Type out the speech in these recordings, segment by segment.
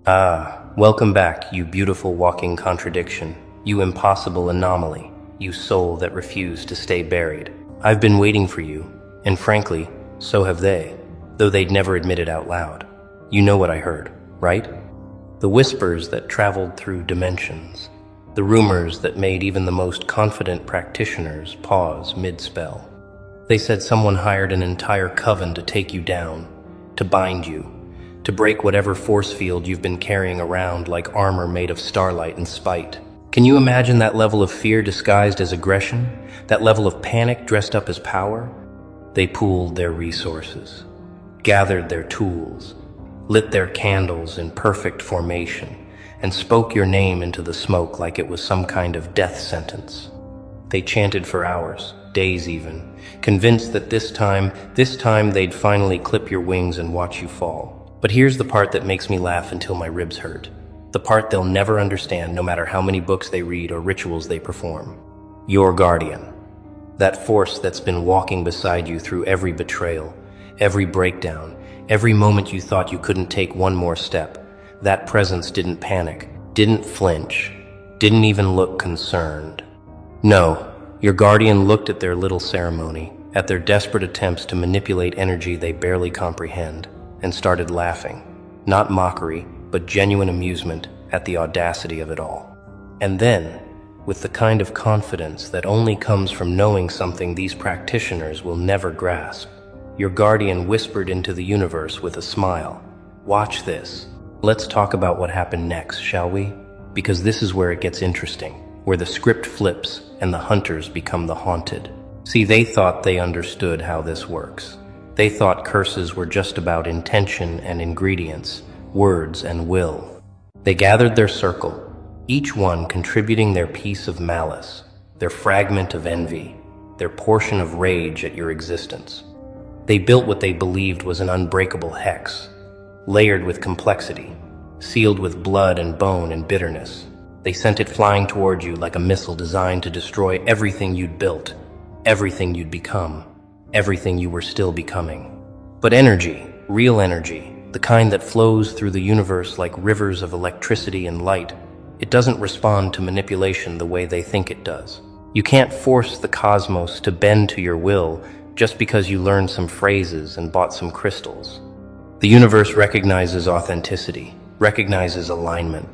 Welcome back, you beautiful walking contradiction, you impossible anomaly, you soul that refused to stay buried. I've been waiting for you, and frankly, so have they, though they'd never admit it out loud. You know what I heard, right? The whispers that traveled through dimensions, the rumors that made even the most confident practitioners pause mid-spell. They said someone hired an entire coven to take you down, to bind you, to break whatever force field you've been carrying around like armor made of starlight and spite. Can you imagine that level of fear disguised as aggression? That level of panic dressed up as power? They pooled their resources, gathered their tools, lit their candles in perfect formation, and spoke your name into the smoke like it was some kind of death sentence. They chanted for hours, days even, convinced that this time they'd finally clip your wings and watch you fall. But here's the part that makes me laugh until my ribs hurt. The part they'll never understand no matter how many books they read or rituals they perform. Your guardian. That force that's been walking beside you through every betrayal, every breakdown, every moment you thought you couldn't take one more step. That presence didn't panic, didn't flinch, didn't even look concerned. No, your guardian looked at their little ceremony, at their desperate attempts to manipulate energy they barely comprehend, and started laughing. Not mockery, but genuine amusement at the audacity of it all. And then, with the kind of confidence that only comes from knowing something these practitioners will never grasp, your guardian whispered into the universe with a smile, "Watch this. Let's talk about what happened next, shall we? Because this is where it gets interesting, where the script flips and the hunters become the haunted." See, they thought they understood how this works. They thought curses were just about intention and ingredients, words and will. They gathered their circle, each one contributing their piece of malice, their fragment of envy, their portion of rage at your existence. They built what they believed was an unbreakable hex, layered with complexity, sealed with blood and bone and bitterness. They sent it flying toward you like a missile designed to destroy everything you'd built, everything you'd become, everything you were still becoming. But energy, real energy, the kind that flows through the universe like rivers of electricity and light, it doesn't respond to manipulation the way they think it does. You can't force the cosmos to bend to your will just because you learned some phrases and bought some crystals. The universe recognizes authenticity, recognizes alignment,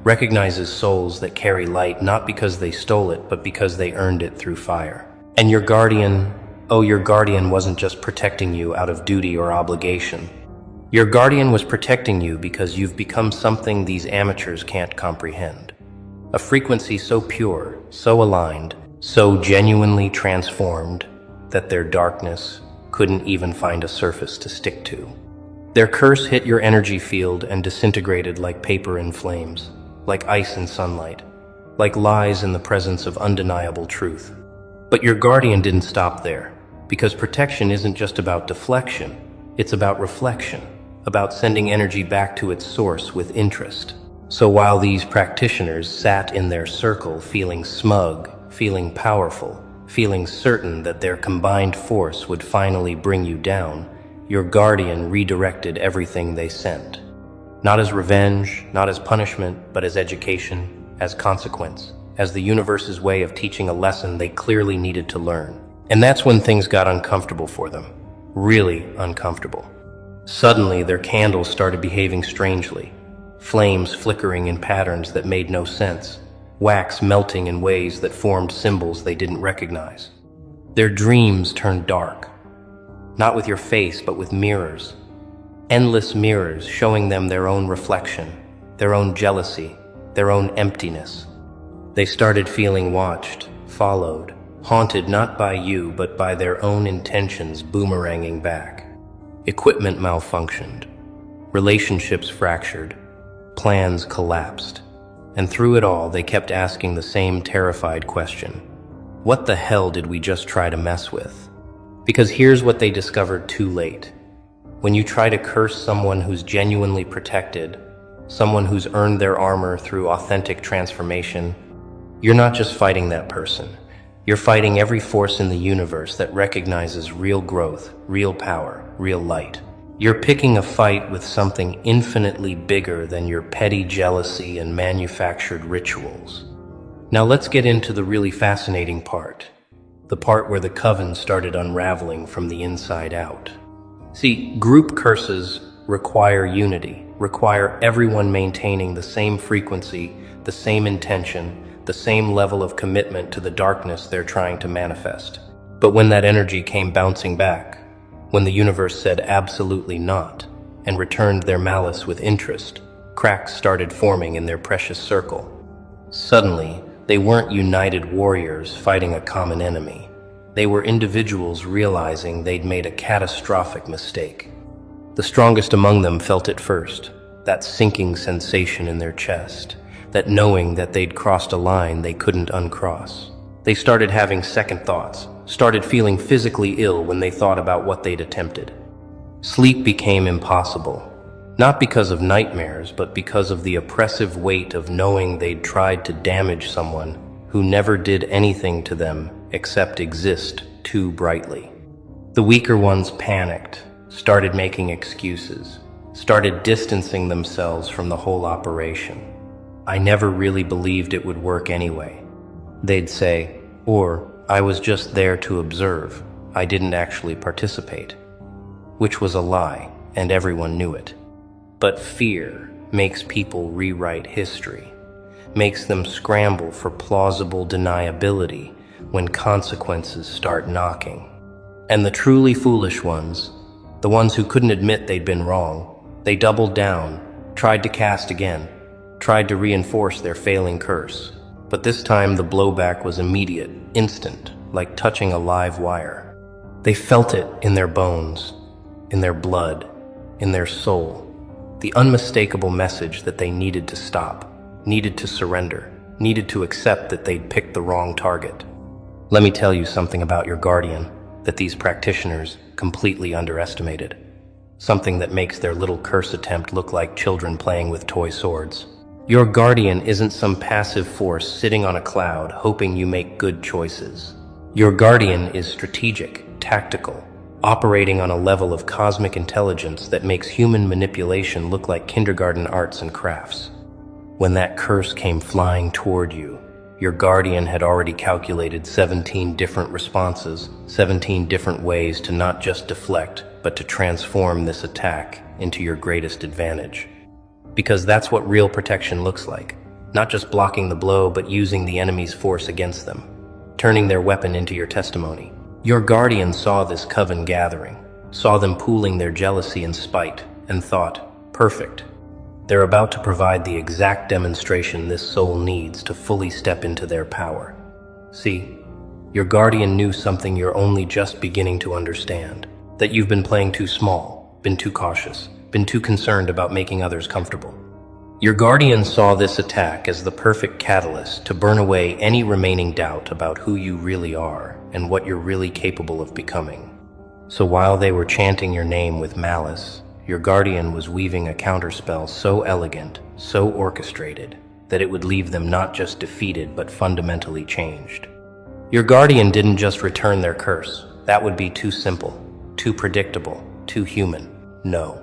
recognizes souls that carry light not because they stole it, but because they earned it through fire. And your guardian wasn't just protecting you out of duty or obligation. Your guardian was protecting you because you've become something these amateurs can't comprehend. A frequency so pure, so aligned, so genuinely transformed that their darkness couldn't even find a surface to stick to. Their curse hit your energy field and disintegrated like paper in flames, like ice in sunlight, like lies in the presence of undeniable truth. But your guardian didn't stop there, because protection isn't just about deflection, it's about reflection, about sending energy back to its source with interest. So while these practitioners sat in their circle feeling smug, feeling powerful, feeling certain that their combined force would finally bring you down, your guardian redirected everything they sent. Not as revenge, not as punishment, but as education, as consequence, as the universe's way of teaching a lesson they clearly needed to learn. And that's when things got uncomfortable for them. Really uncomfortable. Suddenly, their candles started behaving strangely. Flames flickering in patterns that made no sense. Wax melting in ways that formed symbols they didn't recognize. Their dreams turned dark. Not with your face, but with mirrors. Endless mirrors showing them their own reflection, their own jealousy, their own emptiness. They started feeling watched, followed, haunted not by you, but by their own intentions boomeranging back. Equipment malfunctioned. Relationships fractured. Plans collapsed. And through it all, they kept asking the same terrified question. What the hell did we just try to mess with? Because here's what they discovered too late. When you try to curse someone who's genuinely protected, someone who's earned their armor through authentic transformation, you're not just fighting that person. You're fighting every force in the universe that recognizes real growth, real power, real light. You're picking a fight with something infinitely bigger than your petty jealousy and manufactured rituals. Now let's get into the really fascinating part. The part where the Coven started unraveling from the inside out. See, group curses require unity, require everyone maintaining the same frequency, the same intention, the same level of commitment to the darkness they're trying to manifest. But when that energy came bouncing back, when the universe said absolutely not, and returned their malice with interest, cracks started forming in their precious circle. Suddenly, they weren't united warriors fighting a common enemy. They were individuals realizing they'd made a catastrophic mistake. The strongest among them felt it first, that sinking sensation in their chest, that knowing that they'd crossed a line they couldn't uncross. They started having second thoughts, started feeling physically ill when they thought about what they'd attempted. Sleep became impossible, not because of nightmares, but because of the oppressive weight of knowing they'd tried to damage someone who never did anything to them except exist too brightly. The weaker ones panicked, started making excuses, started distancing themselves from the whole operation. "I never really believed it would work anyway," they'd say, or "I was just there to observe, I didn't actually participate," which was a lie, and everyone knew it. But fear makes people rewrite history, makes them scramble for plausible deniability when consequences start knocking. And the truly foolish ones, the ones who couldn't admit they'd been wrong, they doubled down, tried to cast again, tried to reinforce their failing curse. But this time the blowback was immediate, instant, like touching a live wire. They felt it in their bones, in their blood, in their soul. The unmistakable message that they needed to stop, needed to surrender, needed to accept that they'd picked the wrong target. Let me tell you something about your guardian that these practitioners completely underestimated. Something that makes their little curse attempt look like children playing with toy swords. Your guardian isn't some passive force sitting on a cloud hoping you make good choices. Your guardian is strategic, tactical, operating on a level of cosmic intelligence that makes human manipulation look like kindergarten arts and crafts. When that curse came flying toward you, your guardian had already calculated 17 different responses, 17 different ways to not just deflect, but to transform this attack into your greatest advantage. Because that's what real protection looks like. Not just blocking the blow, but using the enemy's force against them, turning their weapon into your testimony. Your guardian saw this coven gathering, saw them pooling their jealousy and spite, and thought, perfect. They're about to provide the exact demonstration this soul needs to fully step into their power. See, your guardian knew something you're only just beginning to understand, that you've been playing too small, been too cautious, been too concerned about making others comfortable. Your guardian saw this attack as the perfect catalyst to burn away any remaining doubt about who you really are and what you're really capable of becoming. So while they were chanting your name with malice, your guardian was weaving a counterspell so elegant, so orchestrated, that it would leave them not just defeated but fundamentally changed. Your guardian didn't just return their curse. That would be too simple, too predictable, too human. No.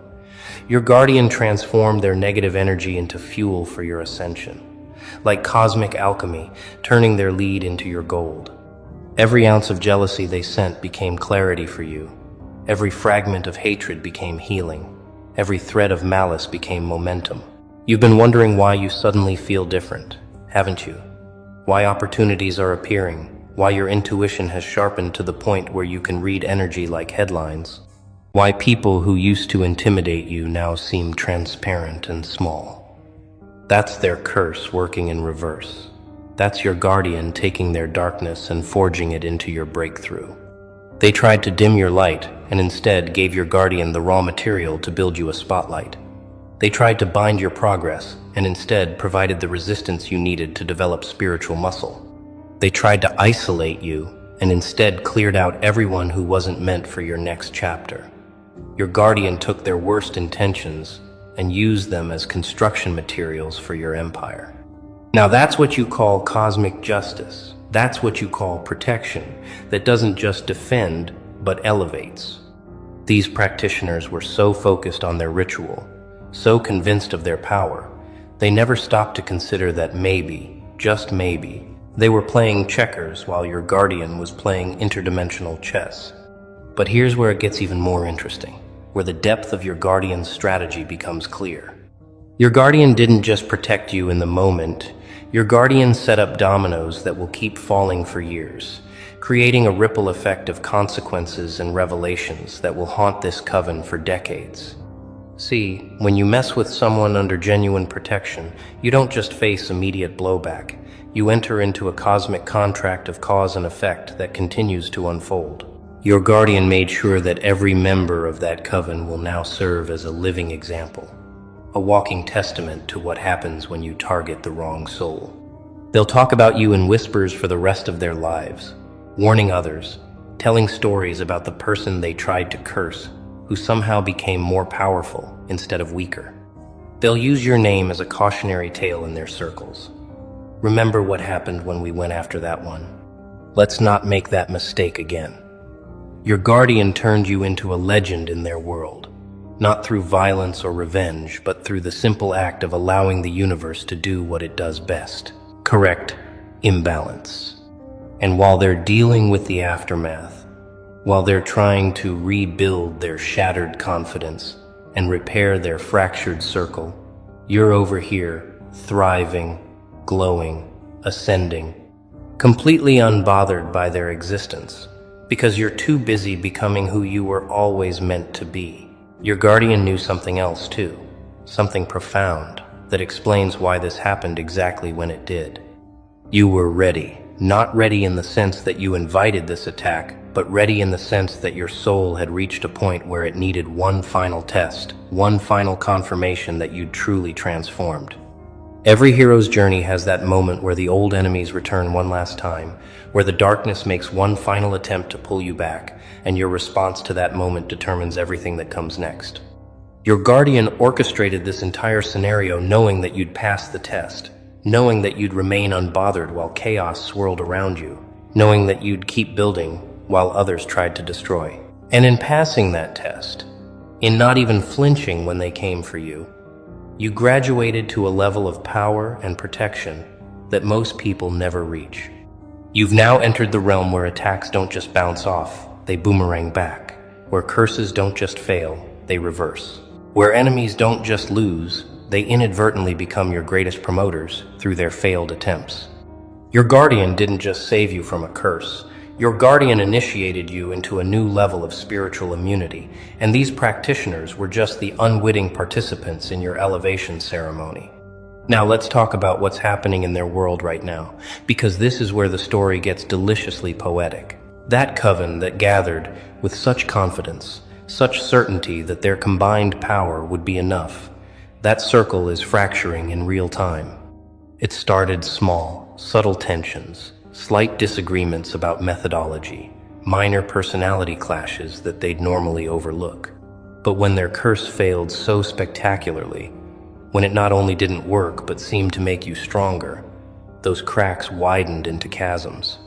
Your guardian transformed their negative energy into fuel for your ascension, like cosmic alchemy, turning their lead into your gold. Every ounce of jealousy they sent became clarity for you. Every fragment of hatred became healing. Every thread of malice became momentum. You've been wondering why you suddenly feel different, haven't you? Why opportunities are appearing, why your intuition has sharpened to the point where you can read energy like headlines. Why people who used to intimidate you now seem transparent and small. That's their curse working in reverse. That's your guardian taking their darkness and forging it into your breakthrough. They tried to dim your light and instead gave your guardian the raw material to build you a spotlight. They tried to bind your progress and instead provided the resistance you needed to develop spiritual muscle. They tried to isolate you and instead cleared out everyone who wasn't meant for your next chapter. Your guardian took their worst intentions and used them as construction materials for your empire. Now that's what you call cosmic justice. That's what you call protection that doesn't just defend, but elevates. These practitioners were so focused on their ritual, so convinced of their power, they never stopped to consider that maybe, just maybe, they were playing checkers while your guardian was playing interdimensional chess. But here's where it gets even more interesting, where the depth of your guardian's strategy becomes clear. Your guardian didn't just protect you in the moment. Your guardian set up dominoes that will keep falling for years, creating a ripple effect of consequences and revelations that will haunt this coven for decades. See, when you mess with someone under genuine protection, you don't just face immediate blowback. You enter into a cosmic contract of cause and effect that continues to unfold. Your guardian made sure that every member of that coven will now serve as a living example, a walking testament to what happens when you target the wrong soul. They'll talk about you in whispers for the rest of their lives, warning others, telling stories about the person they tried to curse, who somehow became more powerful instead of weaker. They'll use your name as a cautionary tale in their circles. Remember what happened when we went after that one. Let's not make that mistake again. Your guardian turned you into a legend in their world, not through violence or revenge, but through the simple act of allowing the universe to do what it does best: correct imbalance. And while they're dealing with the aftermath, while they're trying to rebuild their shattered confidence and repair their fractured circle, you're over here, thriving, glowing, ascending, completely unbothered by their existence, because you're too busy becoming who you were always meant to be. Your guardian knew something else too, something profound that explains why this happened exactly when it did. You were ready, not ready in the sense that you invited this attack, but ready in the sense that your soul had reached a point where it needed one final test, one final confirmation that you'd truly transformed. Every hero's journey has that moment where the old enemies return one last time, where the darkness makes one final attempt to pull you back, and your response to that moment determines everything that comes next. Your guardian orchestrated this entire scenario knowing that you'd pass the test, knowing that you'd remain unbothered while chaos swirled around you, knowing that you'd keep building while others tried to destroy. And in passing that test, in not even flinching when they came for you, you graduated to a level of power and protection that most people never reach. You've now entered the realm where attacks don't just bounce off, they boomerang back, where curses don't just fail, they reverse, where enemies don't just lose, they inadvertently become your greatest promoters through their failed attempts. Your guardian didn't just save you from a curse. Your guardian initiated you into a new level of spiritual immunity, and these practitioners were just the unwitting participants in your elevation ceremony. Now let's talk about what's happening in their world right now, because this is where the story gets deliciously poetic. That coven that gathered with such confidence, such certainty that their combined power would be enough, that circle is fracturing in real time. It started small, subtle tensions, slight disagreements about methodology, minor personality clashes that they'd normally overlook. But when their curse failed so spectacularly, when it not only didn't work but seemed to make you stronger, those cracks widened into chasms.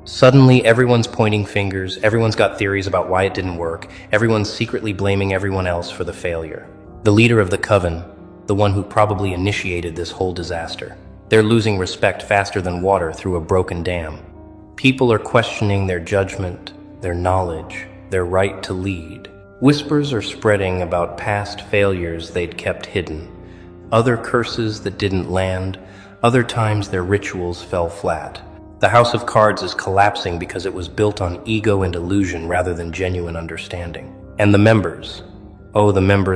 Suddenly, everyone's pointing fingers, everyone's got theories about why it didn't work, everyone's secretly blaming everyone else for the failure. The leader of the coven, the one who probably initiated this whole disaster, they're losing respect faster than water through a broken dam. People are questioning their judgment, their knowledge, their right to lead. Whispers are spreading about past failures they'd kept hidden, other curses that didn't land, other times their rituals fell flat. The house of cards is collapsing because it was built on ego and illusion rather than genuine understanding. And the members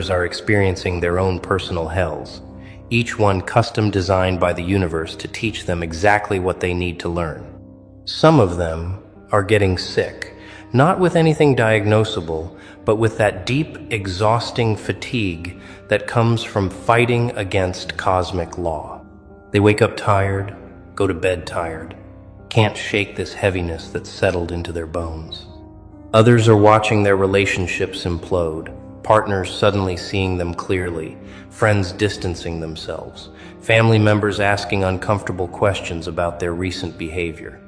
are experiencing their own personal hells, each one custom designed by the universe to teach them exactly what they need to learn. Some of them are getting sick, not with anything diagnosable, but with that deep, exhausting fatigue that comes from fighting against cosmic law. They wake up tired, go to bed tired, can't shake this heaviness that's settled into their bones. Others are watching their relationships implode, partners suddenly seeing them clearly, friends distancing themselves, family members asking uncomfortable questions about their recent behavior.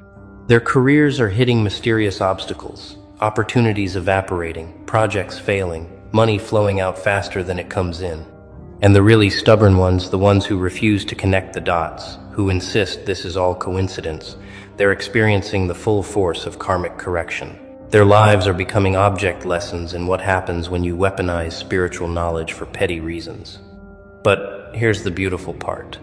Their careers are hitting mysterious obstacles, opportunities evaporating, projects failing, money flowing out faster than it comes in. And the really stubborn ones, the ones who refuse to connect the dots, who insist this is all coincidence, they're experiencing the full force of karmic correction. Their lives are becoming object lessons in what happens when you weaponize spiritual knowledge for petty reasons. But here's the beautiful part.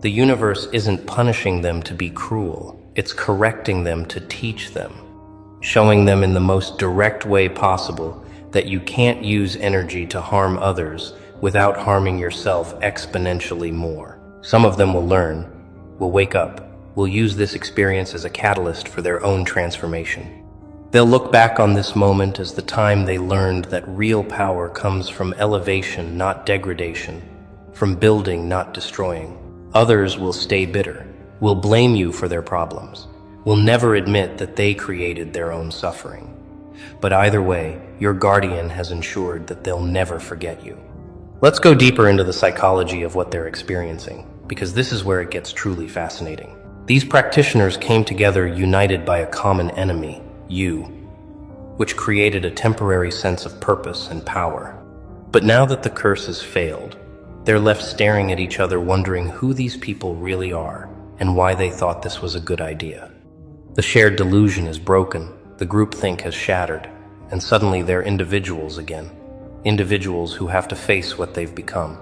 The universe isn't punishing them to be cruel. It's correcting them to teach them, showing them in the most direct way possible that you can't use energy to harm others without harming yourself exponentially more. Some of them will learn, will wake up, will use this experience as a catalyst for their own transformation. They'll look back on this moment as the time they learned that real power comes from elevation, not degradation, from building, not destroying. Others will stay bitter, will blame you for their problems, will never admit that they created their own suffering. But either way, your guardian has ensured that they'll never forget you. Let's go deeper into the psychology of what they're experiencing, because this is where it gets truly fascinating. These practitioners came together united by a common enemy, you, which created a temporary sense of purpose and power. But now that the curse has failed, they're left staring at each other wondering who these people really are and why they thought this was a good idea. The shared delusion is broken, the groupthink has shattered, and suddenly they're individuals again. Individuals who have to face what they've become.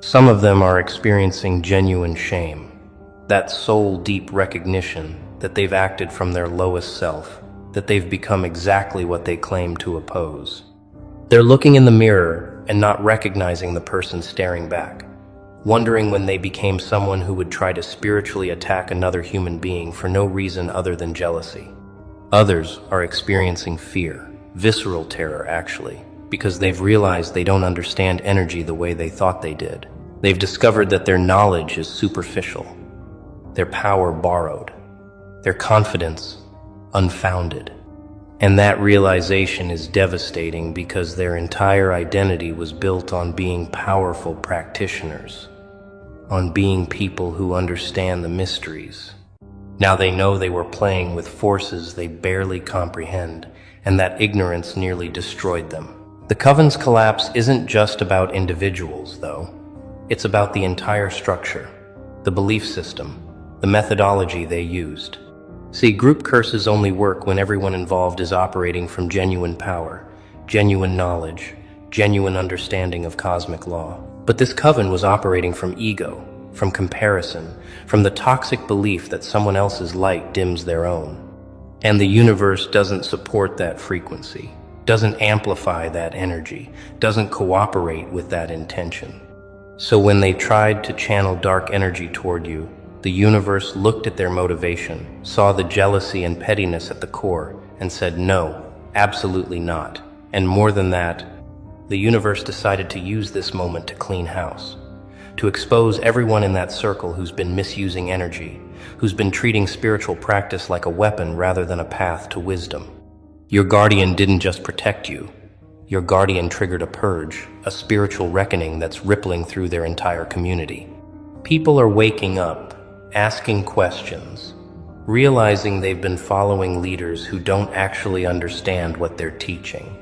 Some of them are experiencing genuine shame, that soul-deep recognition that they've acted from their lowest self, that they've become exactly what they claim to oppose. They're looking in the mirror and not recognizing the person staring back, wondering when they became someone who would try to spiritually attack another human being for no reason other than jealousy. Others are experiencing fear, visceral terror actually, because they've realized they don't understand energy the way they thought they did. They've discovered that their knowledge is superficial, their power borrowed, their confidence unfounded. And that realization is devastating because their entire identity was built on being powerful practitioners, on being people who understand the mysteries. Now they know they were playing with forces they barely comprehend, and that ignorance nearly destroyed them. The Coven's collapse isn't just about individuals, though. It's about the entire structure, the belief system, the methodology they used. See, group curses only work when everyone involved is operating from genuine power, genuine knowledge, genuine understanding of cosmic law. But this coven was operating from ego, from comparison, from the toxic belief that someone else's light dims their own. And the universe doesn't support that frequency, doesn't amplify that energy, doesn't cooperate with that intention. So when they tried to channel dark energy toward you, the universe looked at their motivation, saw the jealousy and pettiness at the core, and said no, absolutely not. And more than that, the universe decided to use this moment to clean house, to expose everyone in that circle who's been misusing energy, who's been treating spiritual practice like a weapon rather than a path to wisdom. Your guardian didn't just protect you. Your guardian triggered a purge, a spiritual reckoning that's rippling through their entire community. People are waking up, asking questions, realizing they've been following leaders who don't actually understand what they're teaching.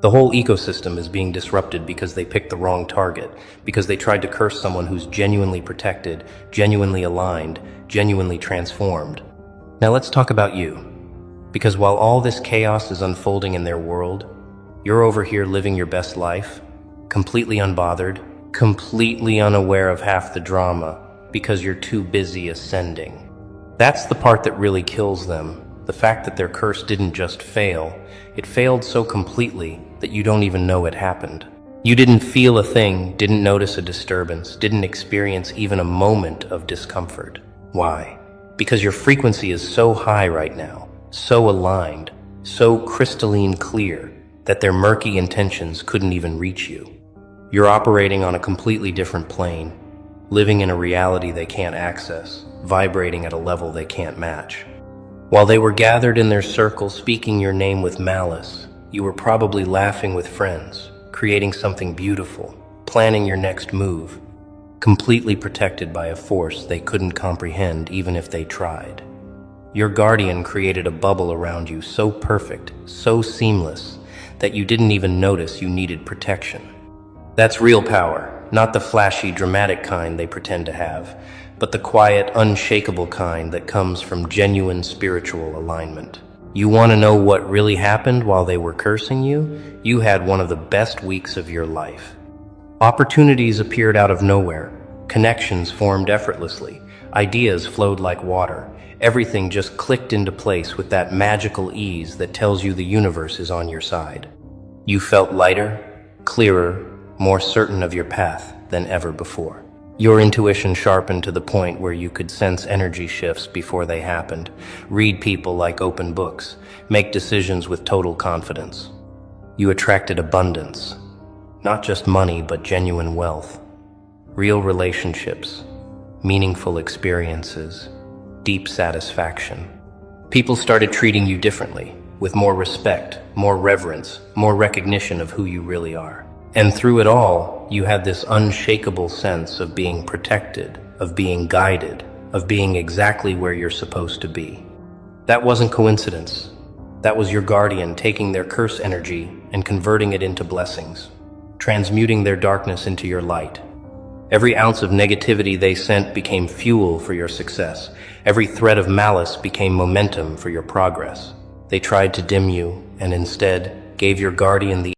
The whole ecosystem is being disrupted because they picked the wrong target, because they tried to curse someone who's genuinely protected, genuinely aligned, genuinely transformed. Now let's talk about you. Because while all this chaos is unfolding in their world, you're over here living your best life, completely unbothered, completely unaware of half the drama, because you're too busy ascending. That's the part that really kills them, the fact that their curse didn't just fail, it failed so completely that you don't even know it happened. You didn't feel a thing, didn't notice a disturbance, didn't experience even a moment of discomfort. Why? Because your frequency is so high right now, so aligned, so crystalline clear, that their murky intentions couldn't even reach you. You're operating on a completely different plane, living in a reality they can't access, vibrating at a level they can't match. While they were gathered in their circle speaking your name with malice, you were probably laughing with friends, creating something beautiful, planning your next move, completely protected by a force they couldn't comprehend even if they tried. Your guardian created a bubble around you so perfect, so seamless, that you didn't even notice you needed protection. That's real power, not the flashy, dramatic kind they pretend to have, but the quiet, unshakable kind that comes from genuine spiritual alignment. You want to know what really happened while they were cursing you? You had one of the best weeks of your life. Opportunities appeared out of nowhere. Connections formed effortlessly. Ideas flowed like water. Everything just clicked into place with that magical ease that tells you the universe is on your side. You felt lighter, clearer, more certain of your path than ever before. Your intuition sharpened to the point where you could sense energy shifts before they happened, read people like open books, make decisions with total confidence. You attracted abundance, not just money, but genuine wealth, real relationships, meaningful experiences, deep satisfaction. People started treating you differently, with more respect, more reverence, more recognition of who you really are. And through it all, you had this unshakable sense of being protected, of being guided, of being exactly where you're supposed to be. That wasn't coincidence. That was your guardian taking their curse energy and converting it into blessings, transmuting their darkness into your light. Every ounce of negativity they sent became fuel for your success. Every thread of malice became momentum for your progress. They tried to dim you and instead gave your guardian the